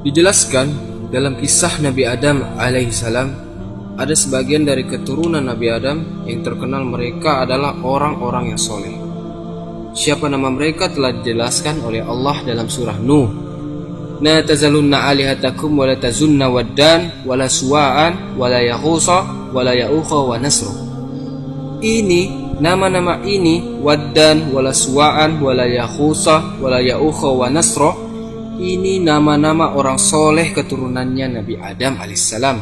Dijelaskan dalam kisah Nabi Adam alaihissalam, ada sebagian dari keturunan Nabi Adam yang terkenal mereka adalah orang-orang yang soleh. Siapa nama mereka telah dijelaskan oleh Allah dalam surah Nuh. La tazalunna alihatakum wa la tazunna waddan wa la suwa'an wa la yaghusa wa la ya'uqa wa nasra. Ini nama-nama ini, waddan wa la suwa'an wa la yaghusa wa la ya'uqa wa nasra, ini nama-nama orang soleh keturunannya Nabi Adam alaihissalam.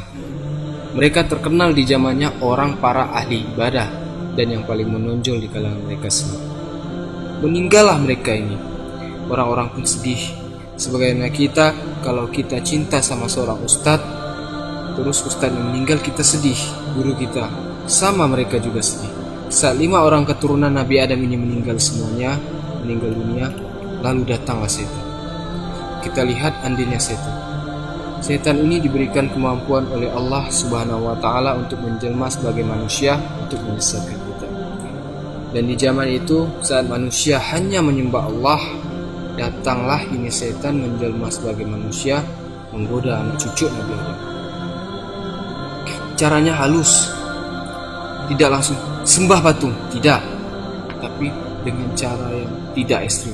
Mereka terkenal di zamannya orang para ahli ibadah dan yang paling menonjol di kalangan mereka semua. Meninggallah mereka ini. Orang-orang pun sedih. Sebagaimana kita, kalau kita cinta sama seorang ustadz, terus ustadz yang meninggal, kita sedih. Guru kita, sama mereka juga sedih. Saat 5 orang keturunan Nabi Adam ini meninggal semuanya, meninggal dunia, lalu datanglah setan. Kita lihat andilnya setan. Setan ini diberikan kemampuan oleh Allah Subhanahu wa Ta'ala untuk menjelma sebagai manusia untuk menyesatkan kita. Dan di zaman itu, saat manusia hanya menyembah Allah, datanglah ini setan menjelma sebagai manusia, menggoda anak cucu Nabi Adam. Caranya halus, tidak langsung sembah patung, tidak, tapi dengan cara yang tidak ekstrim.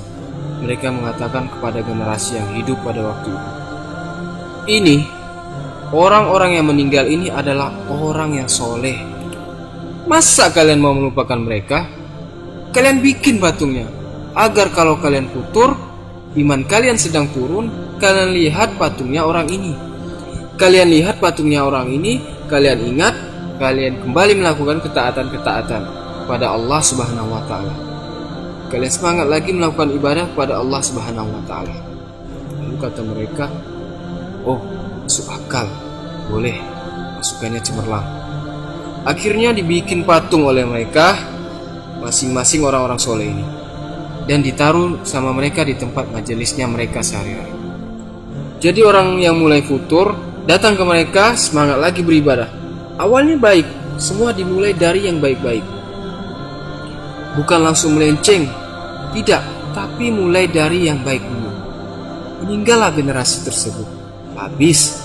Mereka mengatakan kepada generasi yang hidup pada waktu itu, ini orang-orang yang meninggal ini adalah orang yang soleh. Masa kalian mau melupakan mereka? Kalian bikin patungnya, agar kalau kalian futur, iman kalian sedang turun, kalian lihat patungnya orang ini. Kalian lihat patungnya orang ini, kalian ingat, kalian kembali melakukan ketaatan-ketaatan pada Allah Subhanahu wa Ta'ala. Kalian semangat lagi melakukan ibadah kepada Allah Subhanahu wa Ta'ala. Lalu kata mereka, oh, masuk akal, boleh, masukannya cemerlang. Akhirnya dibikin patung oleh mereka, masing-masing orang-orang soleh ini, dan ditaruh sama mereka di tempat majelisnya mereka sehari-hari. Jadi orang yang mulai futur datang ke mereka, semangat lagi beribadah. Awalnya baik, semua dimulai dari yang baik-baik. Bukan langsung melenceng, tidak, tapi mulai dari yang baik dulu. Meninggallah generasi tersebut, habis,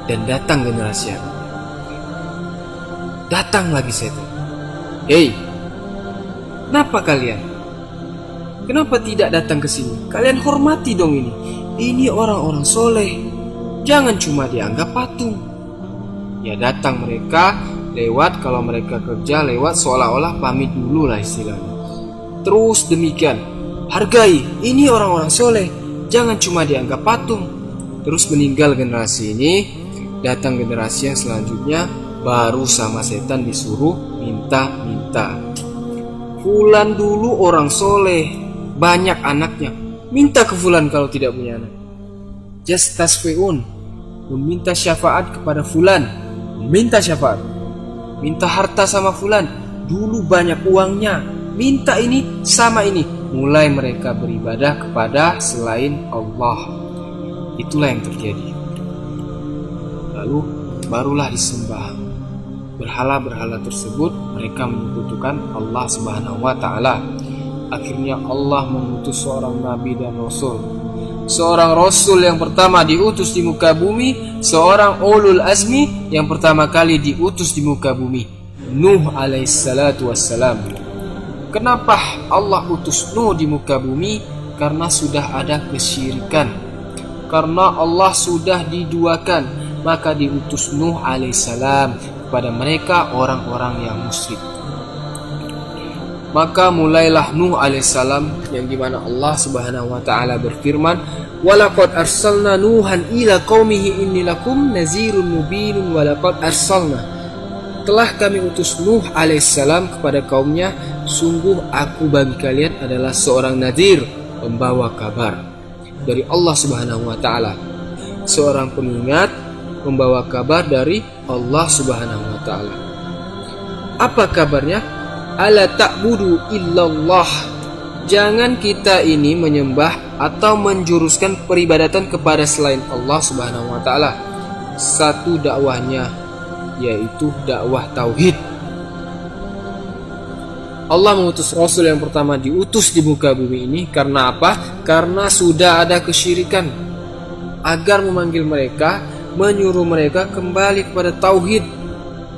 dan datang generasi yang datang lagi setan. Hei, kenapa kalian? Kenapa tidak datang ke sini? Kalian hormati dong ini. Ini orang-orang soleh, jangan cuma dianggap patung. Ya datang mereka lewat, kalau mereka kerja lewat, seolah-olah pamit dulu lah istilahnya. Terus demikian, hargai, ini orang-orang soleh, jangan cuma dianggap patung. Terus meninggal generasi ini, datang generasi yang selanjutnya, baru sama setan disuruh minta-minta. Fulan dulu orang soleh, banyak anaknya, minta ke fulan kalau tidak punya anak. Just tasfi'un, meminta syafaat kepada fulan, minta syafaat. Minta harta sama fulan, dulu banyak uangnya, minta ini sama ini. Mulai mereka beribadah kepada selain Allah. Itulah yang terjadi. Lalu barulah disembah. Berhala-berhala tersebut mereka menyekutukan Allah Subhanahu wa Ta'ala. Akhirnya Allah mengutus seorang nabi dan rasul. Seorang rasul yang pertama diutus di muka bumi, seorang ulul azmi yang pertama kali diutus di muka bumi, Nuh alaihissalatu wassalam. Kenapa Allah utus Nuh di muka bumi? Karena sudah ada kesyirikan, karena Allah sudah diduakan, maka diutus Nuh alaihissalam kepada mereka orang-orang yang musyrik. Maka mulailah Nuh alaihissalam, yang dimana Allah Subhanahu wa Ta'ala berfirman, walaqad arsalna Nuhan ila qaumihi inni lakum nazirun mubinun. Walaqad arsalna, telah kami utus Nuh alaihissalam kepada kaumnya, sungguh aku bagi kalian adalah seorang nadhir, pembawa kabar dari Allah Subhanahu wa Ta'ala, seorang pengingat, membawa kabar dari Allah Subhanahu wa Ta'ala. Apa kabarnya? Ala ta'budu illallah, jangan kita ini menyembah atau menjuruskan peribadatan kepada selain Allah Subhanahu wa Ta'ala. Satu dakwahnya, yaitu dakwah tauhid. Allah mengutus Rasul yang pertama diutus di muka bumi ini karena apa? Karena sudah ada kesyirikan. agar memanggil mereka, menyuruh mereka kembali kepada tauhid.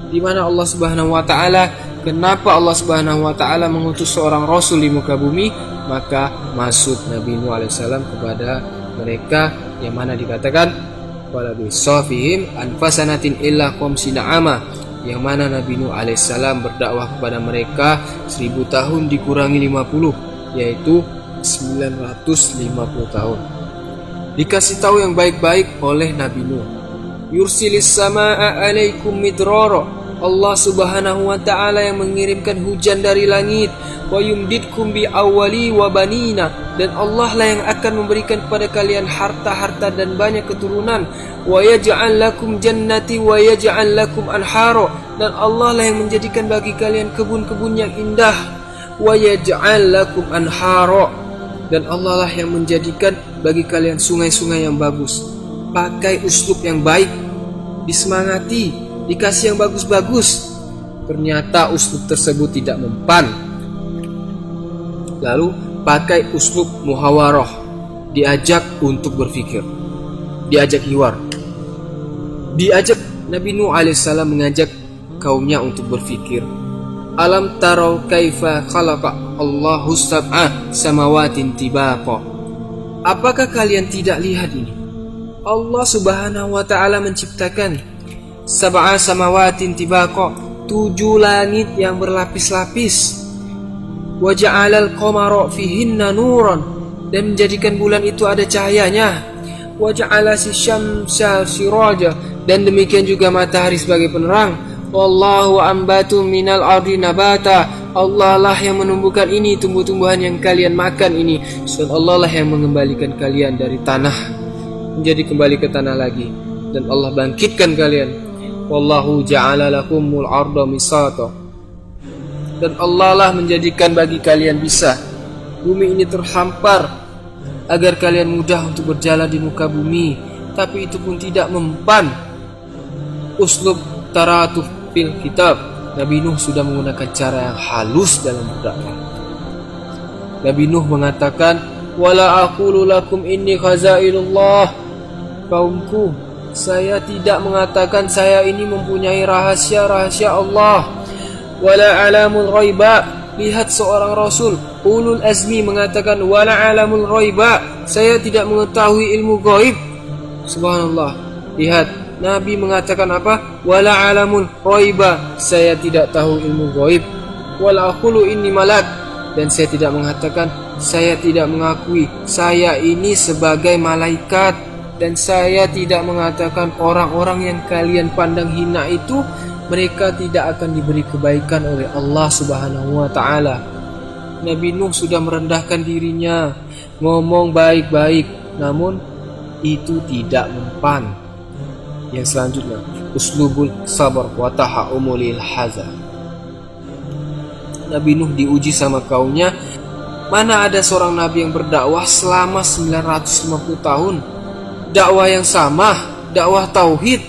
Di mana Allah Subhanahu wa taala, kenapa Allah Subhanahu wa taala mengutus seorang rasul di muka bumi? Maka masuk Nabi Nuh alaihissalam kepada mereka, yang mana dikatakan wala bisafihim anfasanatin illa qamsina ama, yang mana Nabi Nuh alaihissalam berdakwah kepada mereka 1000 tahun dikurangi 50, yaitu 950 tahun. Dikasih tahu yang baik-baik oleh Nabi Nuh. Yursilis samaa alaikum midrara, Allah Subhanahu wa taala yang mengirimkan hujan dari langit. Wa yumditkum bi awwali wa banina, dan Allah lah yang akan memberikan kepada kalian harta-harta dan banyak keturunan. Wa yaj'al lakum jannati wa yaj'al lakum anhara, dan Allah lah yang menjadikan bagi kalian kebun-kebun yang indah. Wa yaj'al lakum anhara, dan Allah lah yang menjadikan bagi kalian sungai-sungai yang bagus. Pakai uslub yang baik, disemangati, dikasih yang bagus-bagus. Ternyata uslub tersebut tidak mempan. Lalu pakai uslub muhawarah, diajak untuk berfikir, diajak hiwar. Diajak Nabi Nuh alaihissalam mengajak kaumnya untuk berfikir. Alam tarau kaifa khalaqa Allahu sab'a samawatin tibaqa. Apakah kalian tidak lihat ini? Allah Subhanahu wa taala menciptakan sab'a samawatin tibaqa, 7 langit yang berlapis-lapis. Wa ja'alal qamara fihinna nuran, dan menjadikan bulan itu ada cahayanya. Wa ja'ala syamsa siraja, dan demikian juga matahari sebagai penerang. Wallahu ambatu minal ardi nabata, Allah lah yang menumbuhkan ini tumbuh-tumbuhan yang kalian makan ini. Dan Allah lah yang mengembalikan kalian dari tanah menjadi kembali ke tanah lagi, dan Allah bangkitkan kalian. Wallahu ja'ala lakumul arda misata, dan Allah lah menjadikan bagi kalian bisa bumi ini terhampar agar kalian mudah untuk berjalan di muka bumi. Tapi itu pun tidak mempan. Uslub taratuf fil kitab, Nabi Nuh sudah menggunakan cara yang halus dalam berdakwah. Nabi Nuh mengatakan, wala aqulu lakum inni khazainullah. Kaumku, saya tidak mengatakan saya ini mempunyai rahasia-rahasia Allah. Wala alamul ghaiba, lihat seorang rasul ulul azmi mengatakan wala alamul ghaiba, saya tidak mengetahui ilmu gaib. Subhanallah, lihat Nabi mengatakan apa? Wala alamul ghaiba, saya tidak tahu ilmu gaib. Wala aqulu inni malak, dan saya tidak mengatakan, saya tidak mengakui saya ini sebagai malaikat. Dan saya tidak mengatakan orang-orang yang kalian pandang hina itu, mereka tidak akan diberi kebaikan oleh Allah Subhanahu wa taala. Nabi Nuh sudah merendahkan dirinya, ngomong baik-baik, namun itu tidak mempan. Yang selanjutnya, uslubul sabar wa tahammulil hazar. Nabi Nuh diuji sama kaumnya. Mana ada seorang nabi yang berdakwah selama 950 tahun? Dakwah yang sama, dakwah tauhid,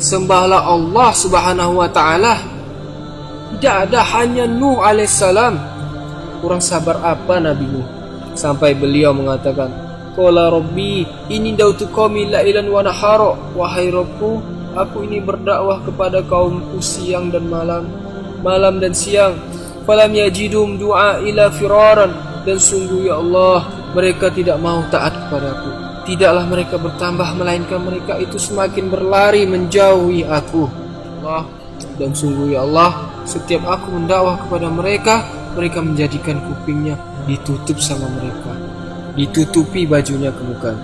sembahlah Allah Subhanahu wa taala. Tidak ada, hanya Nuh alaihissalam. Kurang sabar apa Nabi Nuh sampai beliau mengatakan, qala rabbi inni dautu qaumi lailan wa nahara, wahai Rabbku, aku ini berdakwah kepada kaumku siang dan malam dan siang. Falam yajidum du'a ila firaran, dan sungguh ya Allah, mereka tidak mau taat kepadaku. Tidaklah mereka bertambah, melainkan mereka itu semakin berlari menjauhi aku. Allah, dan sungguh ya Allah, setiap aku mendakwah kepada mereka, mereka menjadikan kupingnya ditutup sama mereka, ditutupi bajunya ke muka.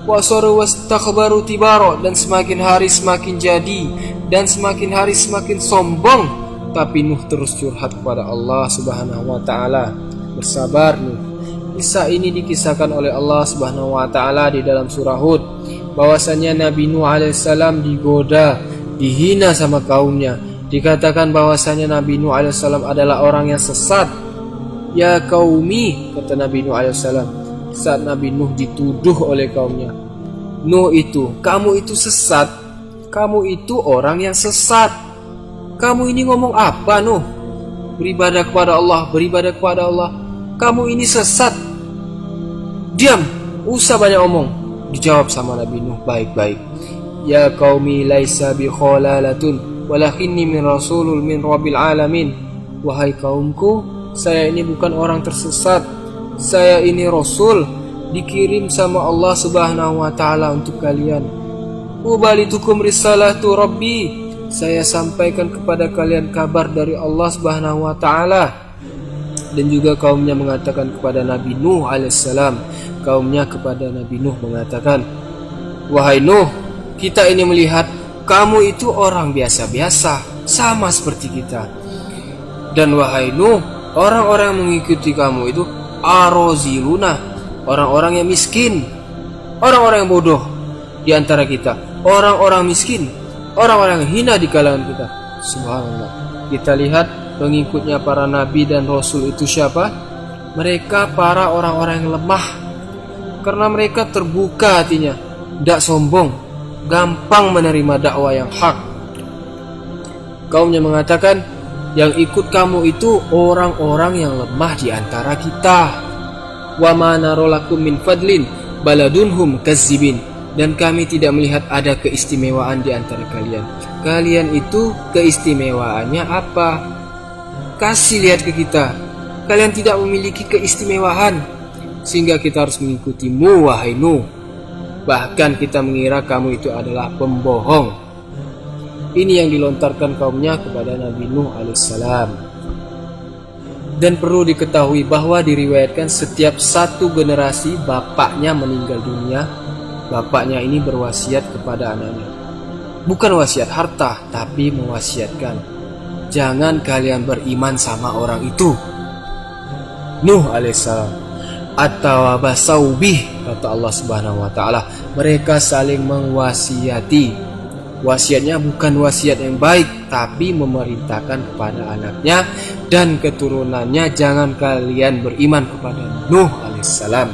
Wasaru wastakbaru tibaro, dan semakin hari semakin jadi, dan semakin hari semakin sombong. Tapi Nuh terus curhat kepada Allah Subhanahu wa taala. Bersabar Nuh. Kisah ini dikisahkan oleh Allah Subhanahu wa taala di dalam surah Hud, bahwasanya Nabi Nuh alaihissalam digoda, dihina sama kaumnya. Dikatakan bahwasanya Nabi Nuh alaihissalam adalah orang yang sesat. Ya qaumi, kata Nabi Nuh alaihissalam saat Nabi Nuh dituduh oleh kaumnya. Nuh itu, kamu itu sesat. Kamu itu orang yang sesat. Kamu ini ngomong apa Nuh? Beribadah kepada Allah, beribadah kepada Allah. Kamu ini sesat. Diam, usah banyak omong. Dijawab sama Nabi Nuh baik-baik. Ya qaumi laisa bi khalalatun walakinni min rasulul min rabbil alamin. Wahai kaumku, saya ini bukan orang tersesat. Saya ini rasul dikirim sama Allah Subhanahu wa taala untuk kalian. Ubalitukum risalatu rabbi. Saya sampaikan kepada kalian kabar dari Allah Subhanahu wa taala. Dan juga kaumnya mengatakan kepada Nabi Nuh alaihissalam, kaumnya kepada Nabi Nuh mengatakan, wahai Nuh, kita ini melihat kamu itu orang biasa-biasa, sama seperti kita. Dan wahai Nuh, orang-orang yang mengikuti kamu itu aroziluna, orang-orang yang miskin, orang-orang yang bodoh di antara kita, orang-orang miskin, orang-orang yang hina di kalangan kita. Subhanallah. Kita lihat pengikutnya para nabi dan rasul itu siapa? Mereka para orang-orang yang lemah, karena mereka terbuka hatinya, tidak sombong, gampang menerima dakwah yang hak. Kaumnya mengatakan, yang ikut kamu itu orang-orang yang lemah di antara kita. Wa ma narolakum min fadlin baladunhum kazzibin. Dan kami tidak melihat ada keistimewaan di antara kalian. Kalian itu keistimewaannya apa? Kasih lihat ke kita. Kalian tidak memiliki keistimewaan, sehingga kita harus mengikutimu, wahai Nuh. Bahkan kita mengira kamu itu adalah pembohong. Ini yang dilontarkan kaumnya kepada Nabi Nuh alaihissalam. Dan perlu diketahui bahwa diriwayatkan setiap satu generasi bapaknya meninggal dunia, bapaknya ini berwasiat kepada anaknya. Bukan wasiat harta, tapi mewasiatkan, jangan kalian beriman sama orang itu. Nuh alaihissalam. At-tawabasawbih, kata Allah Subhanahu wa taala, mereka saling mewasiati. Wasiatnya bukan wasiat yang baik, tapi memerintahkan kepada anaknya dan keturunannya, jangan kalian beriman kepada Nuh alaihissalam.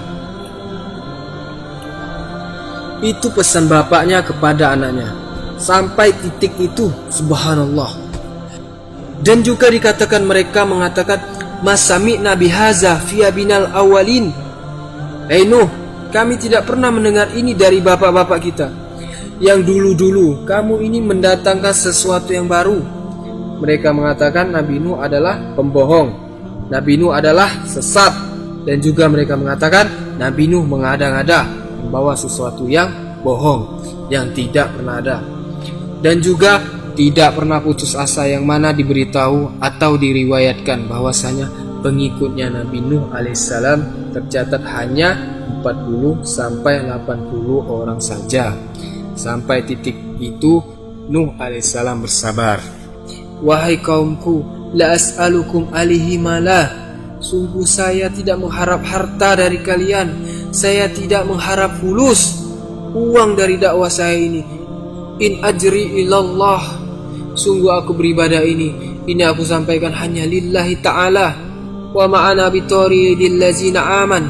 Itu pesan bapaknya kepada anaknya. Sampai titik itu, subhanallah. Dan juga dikatakan mereka mengatakan, Masami'na bihaza fi abinal awalin. Hei Nuh, kami tidak pernah mendengar ini dari bapak-bapak kita yang dulu-dulu. Kamu ini mendatangkan sesuatu yang baru. Mereka mengatakan Nabi Nuh adalah pembohong, Nabi Nuh adalah sesat. Dan juga mereka mengatakan Nabi Nuh mengada-ngada, membawa sesuatu yang bohong, yang tidak pernah ada. Dan juga tidak pernah putus asa, yang mana diberitahu atau diriwayatkan bahwasanya pengikutnya Nabi Nuh alaihissalam tercatat hanya 40 sampai 80 orang saja. Sampai titik itu Nuh alaihissalam bersabar. Wahai kaumku, la as'alukum alihi malah. Sungguh saya tidak mengharap harta dari kalian. Saya tidak mengharap fulus, uang dari dakwah saya ini. In ajri ilallah. Sungguh aku beribadah ini aku sampaikan hanya lillahi ta'ala. Wa ma'ana bitoridil lazina aman.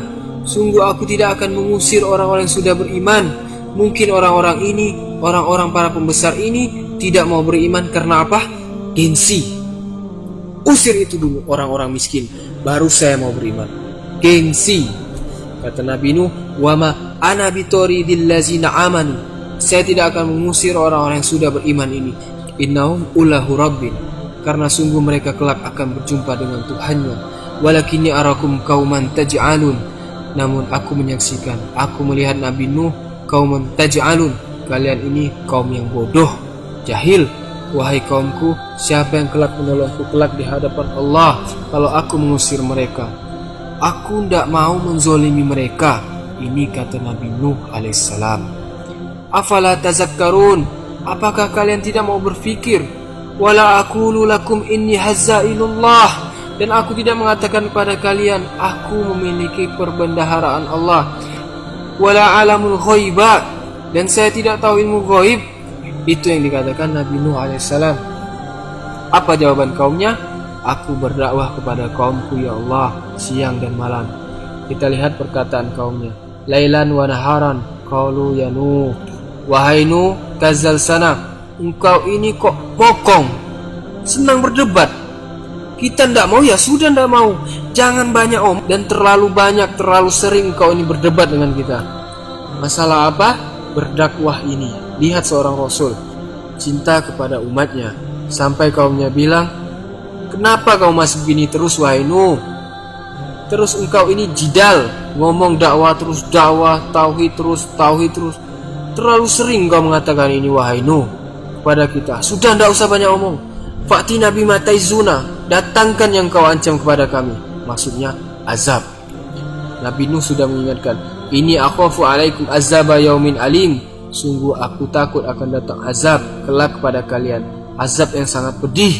Sungguh aku tidak akan mengusir orang-orang yang sudah beriman. Mungkin orang-orang ini, orang-orang para pembesar ini tidak mau beriman karena apa? Gengsi. Usir itu dulu orang-orang miskin, baru saya mau beriman. Gengsi. Kata Nabi Nuh, wa ma ana bitoridil lazina amanu. Saya tidak akan mengusir orang-orang yang sudah beriman ini. Innahum ulahu rabbin. Karena sungguh mereka kelak akan berjumpa dengan Tuhannya. Walakinni arakum kauman taj'alun. Namun aku menyaksikan, aku melihat Nabi Nuh kauman taj'alun. Kalian ini kaum yang bodoh, jahil. Wahai kaumku, siapa yang kelak menolongku kelak di hadapan Allah kalau aku mengusir mereka? Aku tidak mau menzolimi mereka. Ini kata Nabi Nuh alaihissalam. Afala tazakkarun. Apakah kalian tidak mau berfikir? Wala aqulu lakum inni hazainullah. Dan aku tidak mengatakan kepada kalian, aku memiliki perbendaharaan Allah. Wala alamul ghaiba. Dan saya tidak tahu ilmu ghaib. Itu yang dikatakan Nabi Nuh alaihissalam. Apa jawaban kaumnya? Aku berdakwah kepada kaumku ya Allah, siang dan malam. Kita lihat perkataan kaumnya. Lailan wa naharan qalu ya Nuh. Wahai Nuh, kazal sana, engkau ini kok bokong, senang berdebat. Kita tidak mau, ya sudah tidak mau. Jangan banyak om, dan terlalu banyak, terlalu sering engkau ini berdebat dengan kita. Masalah apa? Berdakwah ini. Lihat seorang Rasul cinta kepada umatnya, sampai kaumnya bilang, kenapa kau masih begini terus wahai Nuh? Terus engkau ini jidal, ngomong dakwah terus dakwah, tauhid terus. Terlalu sering kau mengatakan ini wahai Nuh kepada kita. Sudah tidak usah banyak omong. Fakti Nabi Matai Zuna, datangkan yang kau ancam kepada kami. Maksudnya azab. Nabi Nuh sudah mengingatkan, ini akhafu alaikum azaba yaumin alim. Sungguh aku takut akan datang azab kelak kepada kalian. Azab yang sangat pedih.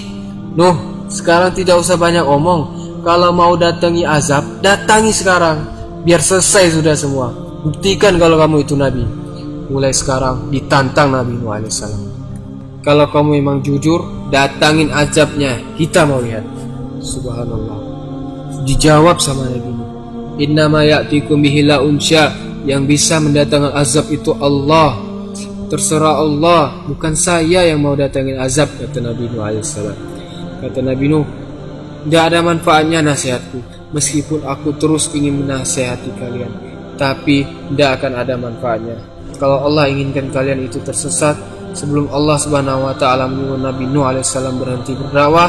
Nuh, sekarang tidak usah banyak omong. Kalau mau datangi azab, datangi sekarang. Biar selesai sudah semua. Buktikan kalau kamu itu Nabi. Mulai sekarang ditantang Nabi Nuh alaihissalam. Kalau kamu memang jujur, datangin azabnya. Kita mau lihat. Subhanallah. Dijawab sama Nabi Nuh, innama ya'tikum bihi la unsya. Yang bisa mendatangkan azab itu Allah. Terserah Allah, bukan saya yang mau datangin azab, kata Nabi Nuh alaihissalam. Kata Nabi Nuh, tidak ada manfaatnya nasihatku. Meskipun aku terus ingin menasihati kalian, tapi tidak akan ada manfaatnya. Kalau Allah inginkan kalian itu tersesat, sebelum Allah Subhanahu wa taala menyuruh Nabi Nuh alaihissalam berhenti berdakwah,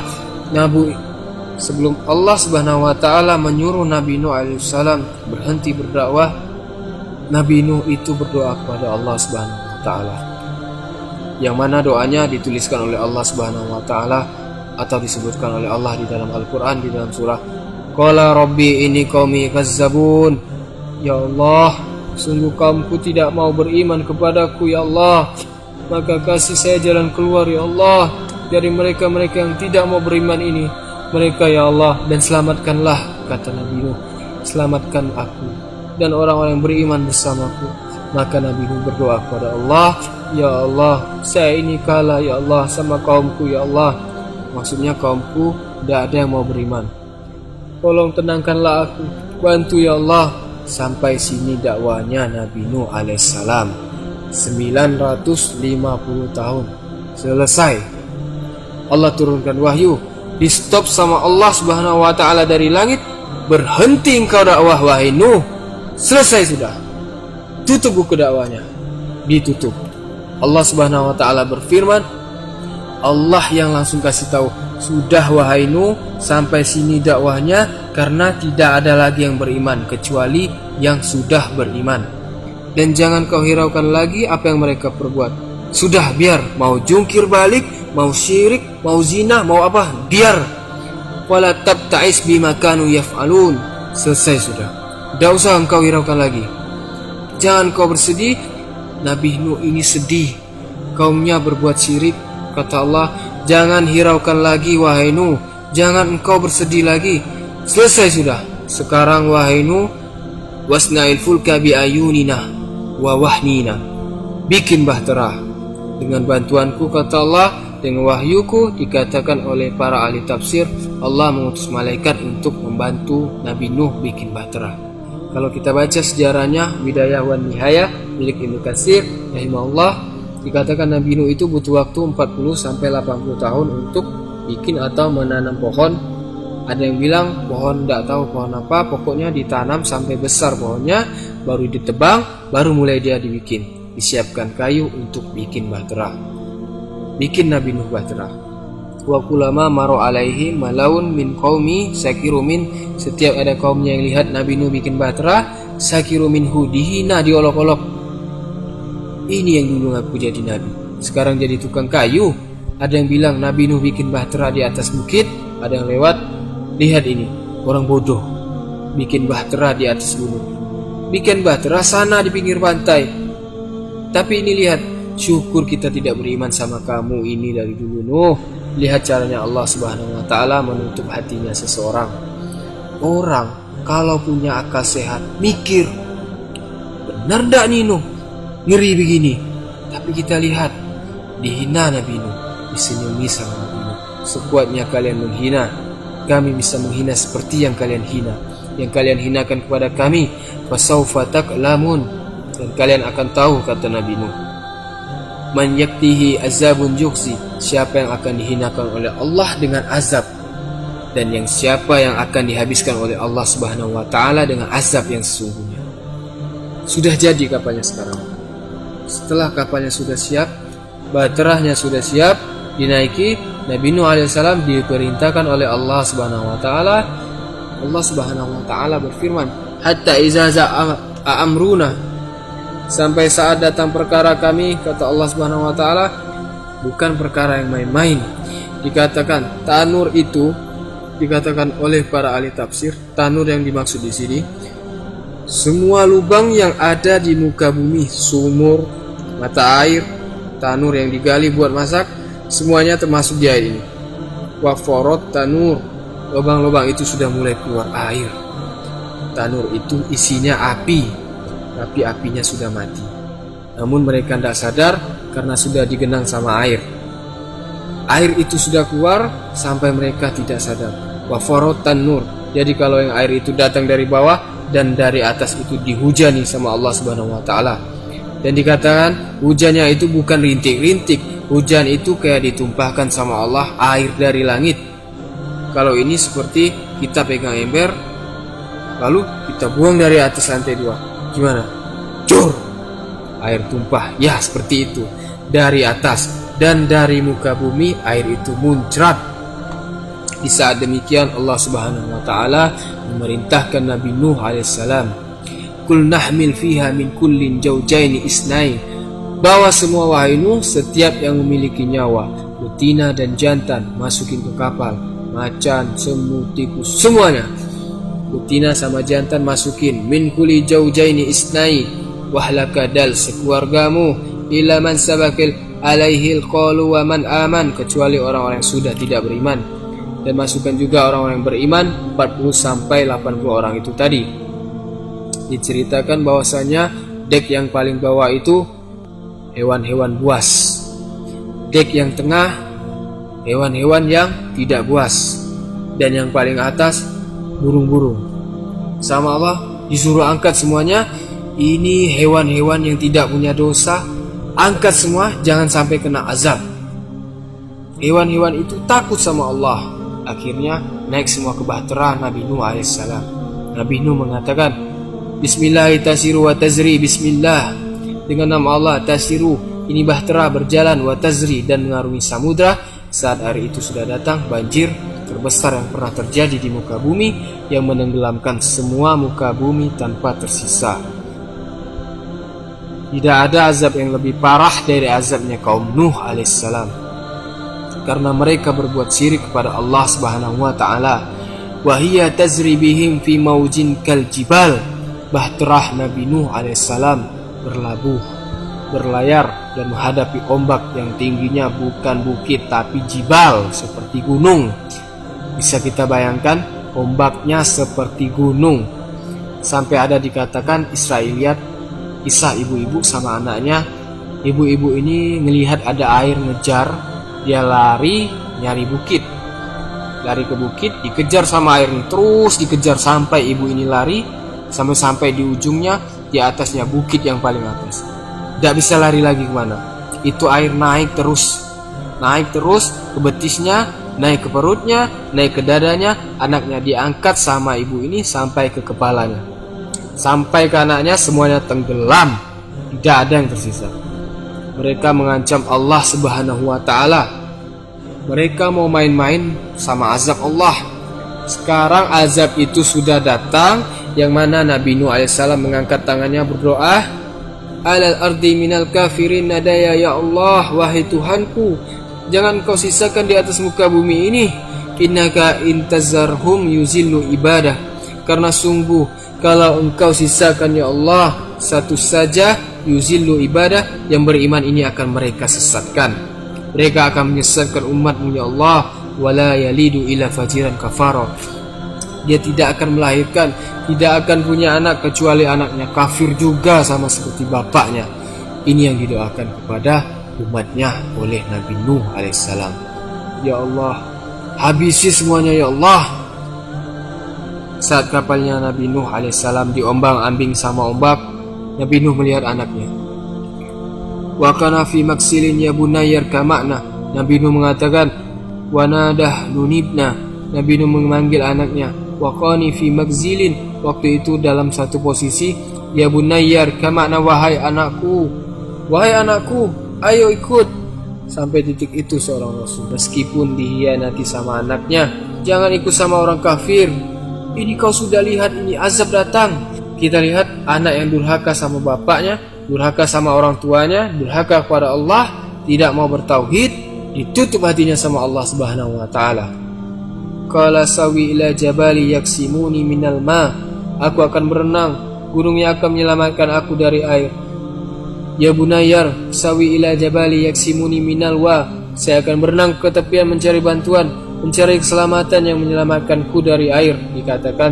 sebelum Allah Subhanahu wa taala menyuruh Nabi Nuh alaihissalam berhenti berdakwah, Nabi Nuh itu berdoa kepada Allah Subhanahu wa taala. Yang mana doanya dituliskan oleh Allah Subhanahu wa taala atau disebutkan oleh Allah di dalam Al-Qur'an di dalam surah Qala Rabbi ini qaumi kazzabun. Ya Allah, sungguh kaumku tidak mau beriman kepadaku ya Allah. Maka kasih saya jalan keluar ya Allah dari mereka-mereka yang tidak mau beriman ini. Mereka ya Allah, dan selamatkanlah, kata Nabi Nuh. Selamatkan aku dan orang-orang yang beriman bersamaku. Maka Nabi Nuh berdoa kepada Allah, ya Allah, saya ini kalah ya Allah sama kaumku ya Allah. Maksudnya kaumku tidak ada yang mau beriman. Tolong tenangkanlah aku, bantu ya Allah. Sampai sini dakwanya Nabi Nuh alaihissalam. 950 tahun selesai. Allah turunkan wahyu, di stop sama Allah Subhanahu wa taala dari langit. Berhenti engkau dakwah wahai Nuh. Selesai sudah. Tutup buku dakwanya. Ditutup. Allah Subhanahu wa taala berfirman, Allah yang langsung kasih tahu, sudah wahai Nuh, sampai sini dakwahnya, karena tidak ada lagi yang beriman kecuali yang sudah beriman. Dan jangan kau hiraukan lagi apa yang mereka perbuat. Sudah, biar mau jungkir balik, mau syirik, mau zina, mau apa, biar. Wala tabta'is bima kanu yaf'alun. Selesai sudah. Tidak usah engkau hiraukan lagi. Jangan kau bersedih. Nabi Nuh ini sedih, kaumnya berbuat syirik. Kata Allah, jangan hiraukan lagi wahai Nuh, jangan engkau bersedih lagi. Selesai sudah. Sekarang wahai Nuh, wasna'il fulka bi ayunina wa wahnina. Bikin bahtera dengan bantuanku, kata Allah. Dengan wahyuku, dikatakan oleh para ahli tafsir, Allah mengutus malaikat untuk membantu Nabi Nuh bikin bahtera. Kalau kita baca sejarahnya, Bidayah wan Nihayah milik Ibnu Katsir rahimahullah, dikatakan Nabi Nuh itu butuh waktu 40-80 tahun untuk bikin atau menanam pohon. Ada yang bilang pohon tidak tahu pohon apa, pokoknya ditanam sampai besar pohonnya, baru ditebang, baru mulai dia dibikin. Disiapkan kayu untuk bikin bahtera. Bikin Nabi Nuh bahtera. Wa kulama maro alaihi malaun min qaumi sakiru min. Setiap ada kaumnya yang lihat Nabi Nuh bikin bahtera, sakiru minhu, dihina, diolok-olok. Ini yang dulu ngaku jadi nabi, sekarang jadi tukang kayu. Ada yang bilang Nabi Nuh bikin bahtera di atas bukit. Ada yang lewat, lihat ini orang bodoh bikin bahtera di atas gunung, bikin bahtera sana di pinggir pantai. Tapi ini lihat, syukur kita tidak beriman sama kamu ini dari dulu Nuh. Lihat caranya Allah Subhanahu wa taala menutup hatinya seseorang. Orang kalau punya akal sehat mikir, benar ndak nih Nuh ngeri begini? Tapi kita lihat, dihina Nabi Nuh, disenyumi sama Nabi Nuh. Sekuatnya kalian menghina, kami bisa menghina seperti yang kalian hina. Yang kalian hinakan kepada kami, fasaufa ta'lamun, dan kalian akan tahu, kata Nabi Nuh. Man yaktihi azabun yukhzi, siapa yang akan dihinakan oleh Allah dengan azab, dan yang siapa yang akan dihabiskan oleh Allah Subhanahu wa taala dengan azab yang sesungguhnya. Sudah jadi kapalnya sekarang. Setelah kapalnya sudah siap, baterainya sudah siap, dinaiki, Nabi Nuh alaihissalam diperintahkan oleh Allah Subhanahu wa taala. Allah Subhanahu wa taala berfirman, "Hatta iza za'a amruna." Sampai saat datang perkara kami, kata Allah Subhanahu wa taala, bukan perkara yang main-main. Dikatakan tanur itu, dikatakan oleh para ahli tafsir, tanur yang dimaksud di sini semua lubang yang ada di muka bumi, sumur, mata air, tanur yang digali buat masak, semuanya termasuk di air ini. Waforot tanur, lubang-lubang itu sudah mulai keluar air. Tanur itu isinya api, tapi apinya sudah mati. Namun mereka tidak sadar karena sudah digenang sama air. Air itu sudah keluar sampai mereka tidak sadar. Waforot tanur. Jadi kalau yang air itu datang dari bawah dan dari atas itu dihujani sama Allah Subhanahu wa taala. Dan dikatakan hujannya itu bukan rintik-rintik. Hujan itu kayak ditumpahkan sama Allah air dari langit. Kalau ini seperti kita pegang ember lalu kita buang dari atas lantai 2. Gimana? Jor! Air tumpah. Ya, seperti itu. Dari atas dan dari muka bumi air itu muncrat. Di saat demikian Allah Subhanahu wa taala memerintahkan Nabi Nuh alaihissalam, "Qul nahmil fiha min kullin zawjaini isnain." Bawa semua wahai Nuh setiap yang memiliki nyawa, betina dan jantan, masukin ke kapal. Macan, semut, tikus, semuanya. Betina sama jantan masukin. Min kulli zawjaini isnain. Wahlaka dal sekeluargamu ila man sabakil alaihil qalu wa man aman, kecuali orang-orang yang sudah tidak beriman. Dan masukkan juga orang-orang yang beriman 40 sampai 80 orang itu tadi. Diceritakan bahwasanya dek yang paling bawah itu hewan-hewan buas. Dek yang tengah hewan-hewan yang tidak buas. Dan yang paling atas burung-burung. Sama Allah disuruh angkat semuanya. Ini hewan-hewan yang tidak punya dosa. Angkat semua, jangan sampai kena azab. Hewan-hewan itu takut sama Allah. Akhirnya naik semua ke bahtera Nabi Nuh alaihissalam. Nabi Nuh mengatakan, "Bismillah tasiru wa tazri." Bismillah, dengan nama Allah tasiru, ini bahtera berjalan, wa tazri, dan mengarungi samudra. Saat hari itu sudah datang banjir terbesar yang pernah terjadi di muka bumi, yang menenggelamkan semua muka bumi tanpa tersisa. Tidak ada azab yang lebih parah dari azabnya kaum Nuh alaihissalam, karena mereka berbuat syirik kepada Allah Subhanahu wa taala. Wa hiya tazri bihim fi maujin kal jibal. Bahterah Nabi Nuh alaihissalam berlabuh, berlayar dan menghadapi ombak yang tingginya bukan bukit tapi jibal, seperti gunung. Bisa kita bayangkan ombaknya seperti gunung. Sampai ada dikatakan Israiliyat, kisah ibu-ibu sama anaknya. Ibu-ibu ini melihat ada air ngejar, dia lari nyari bukit, lari ke bukit, dikejar sama air ini, terus dikejar sampai ibu ini lari sampai di ujungnya, di atasnya bukit yang paling atas. Tidak bisa lari lagi kemana. Itu air naik terus ke betisnya, naik ke perutnya, naik ke dadanya. Anaknya diangkat sama ibu ini sampai ke kepalanya, sampai ke anaknya, semuanya tenggelam, tidak ada yang tersisa. Mereka mengancam Allah Subhanahu wa taala. Mereka mau main-main sama azab Allah. Sekarang azab itu sudah datang, yang mana Nabi Nuh alaihissalam mengangkat tangannya berdoa, "Alal ardi minal kafirin nadaya, ya Allah, wahai Tuhanku, jangan kau sisakan di atas muka bumi ini. Innaka intazarhum yuzillu ibadah." Karena sungguh kalau engkau sisakan ya Allah satu saja, yuzillu ibadah, yang beriman ini akan mereka sesatkan. Mereka akan menyesatkan umatmu ya Allah. Wala yalidu ila fajiran kafara. Dia tidak akan melahirkan, tidak akan punya anak kecuali anaknya kafir juga sama seperti bapaknya. Ini yang didoakan kepada umatnya oleh Nabi Nuh alaihissalam. Ya Allah, habisi semuanya ya Allah. Saat kapalnya Nabi Nuh alaihissalam diombang-ambing sama ombak, Nabi Nuh melihat anaknya. Wa kana fi maksilin ya bunayyar kama'na. Nabi Nuh mengatakan, wa nadah nunibna. Nabi Nuh memanggil anaknya. Wa qani fi makzilin. Waktu itu dalam satu posisi Ya bunayyar, kamakna wahai anakku. Wahai anakku, ayo ikut. Sampai titik itu seorang Rasul. Meskipun dihianati sama anaknya, jangan ikut sama orang kafir. Ini kau sudah lihat, ini azab datang. Kita lihat anak yang durhaka sama bapaknya, durhaka sama orang tuanya, durhaka kepada Allah, tidak mau bertauhid, ditutup hatinya sama Allah Subhanahu wa taala. Qala sawi ila jabali yaksimuni minal ma. Aku akan berenang, gunungnya akan menyelamatkan aku dari air. Ya bunayyar, sawi ila jabali yaksimuni minal wa. Saya akan berenang ke tepian mencari bantuan, mencari keselamatan yang menyelamatkanku dari air. Dikatakan,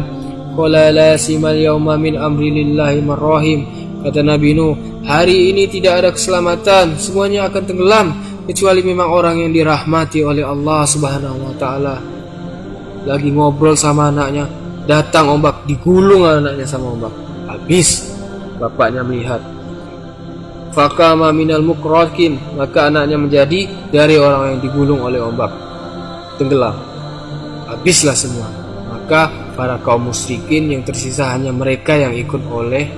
qala la simal yauma min amri lillahi marrahim. Kata Nabi Nuh, hari ini tidak ada keselamatan, semuanya akan tenggelam kecuali memang orang yang dirahmati oleh Allah Subhanahu wa taala. Lagi ngobrol sama anaknya, datang ombak, digulung anaknya sama ombak. Habis bapaknya melihat. Fakama minal mukrakin, maka anaknya menjadi dari orang yang digulung oleh ombak, tenggelam. Habislah semua. Maka para kaum musyrikin yang tersisa hanya mereka yang ikut oleh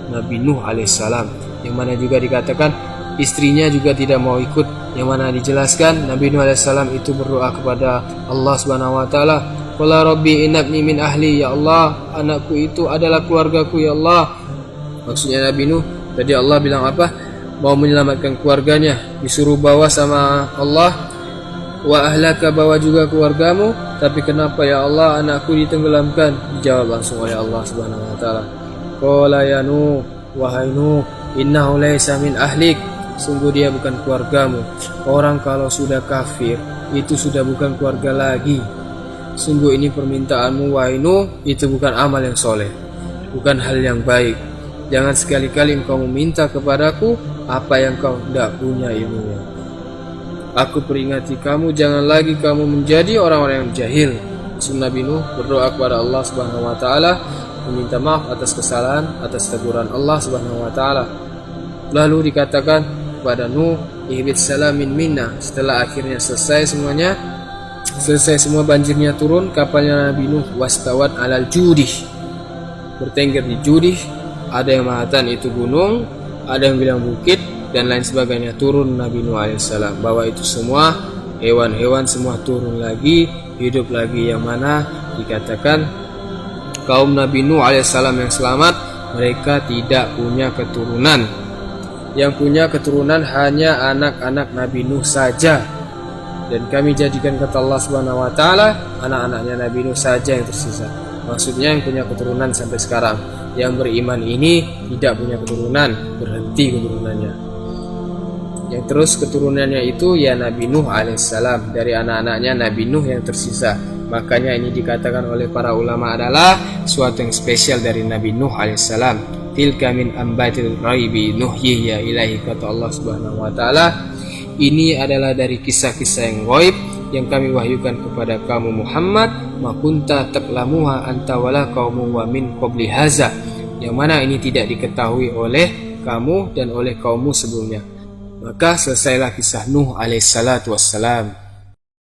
Nabi Nuh alaihissalam, yang mana juga dikatakan istrinya juga tidak mau ikut, yang mana dijelaskan Nabi Nuh alaihissalam itu berdoa kepada Allah Subhanahu wa taala, qala rabbi inabni min ahli, ya Allah, anakku itu adalah keluargaku ya Allah. Maksudnya Nabi Nuh tadi Allah bilang apa? Mau menyelamatkan keluarganya, disuruh bawa sama Allah, wa ahlaka, bawa juga keluargamu, tapi kenapa ya Allah anakku ditenggelamkan? Dijawab langsung oleh Allah Subhanahu wa taala, qala ya Nuh, wahai Nuh, innahu laysa min ahlik, sungguh dia bukan keluargamu. Orang kalau sudah kafir itu sudah bukan keluarga lagi. Sungguh ini permintaanmu wahai Nuh, itu bukan amal yang soleh, bukan hal yang baik. Jangan sekali-kali engkau meminta kepadaku apa yang kau tidak punya ilmunya. Aku peringati kamu, jangan lagi kamu menjadi orang-orang yang jahil. Nabi Nuh berdoa kepada Allah Subhanahu wa taala, meminta maaf atas kesalahan, atas teguran Allah Subhanahu wa taala. Lalu dikatakan kepada Nuh, ihbit salamin minna. Setelah akhirnya selesai semuanya, selesai semua banjirnya turun, kapalnya Nabi Nuh wastawat alal judih, bertengger di judih. Ada yang mengatakan itu gunung, ada yang bilang bukit, dan lain sebagainya. Turun Nabi Nuh alaihissalam, bahwa itu semua hewan-hewan semua turun lagi, hidup lagi, yang mana dikatakan kaum Nabi Nuh alaihissalam yang selamat, mereka tidak punya keturunan. Yang punya keturunan hanya anak-anak Nabi Nuh saja. Dan kami jadikan kata Allah Subhanahu wa taala, anak-anaknya Nabi Nuh saja yang tersisa. Maksudnya yang punya keturunan sampai sekarang. Yang beriman ini tidak punya keturunan, berhenti keturunannya. Yang terus keturunannya itu ya Nabi Nuh alaihissalam, dari anak-anaknya Nabi Nuh yang tersisa. Makanya ini dikatakan oleh para ulama adalah suatu yang spesial dari Nabi Nuh alaihissalam. Tilka min ambatil ghaibi nuhyiha ilaihi, kata Allah Subhanahu wa taala. Ini adalah dari kisah-kisah yang ghaib yang kami wahyukan kepada kamu Muhammad, ma kunta taqlamuha anta wala qaumu wa min qabli hadza, yang mana ini tidak diketahui oleh kamu dan oleh kaummu sebelumnya. Maka selesailah kisah Nuh alaihissalatu wassalam.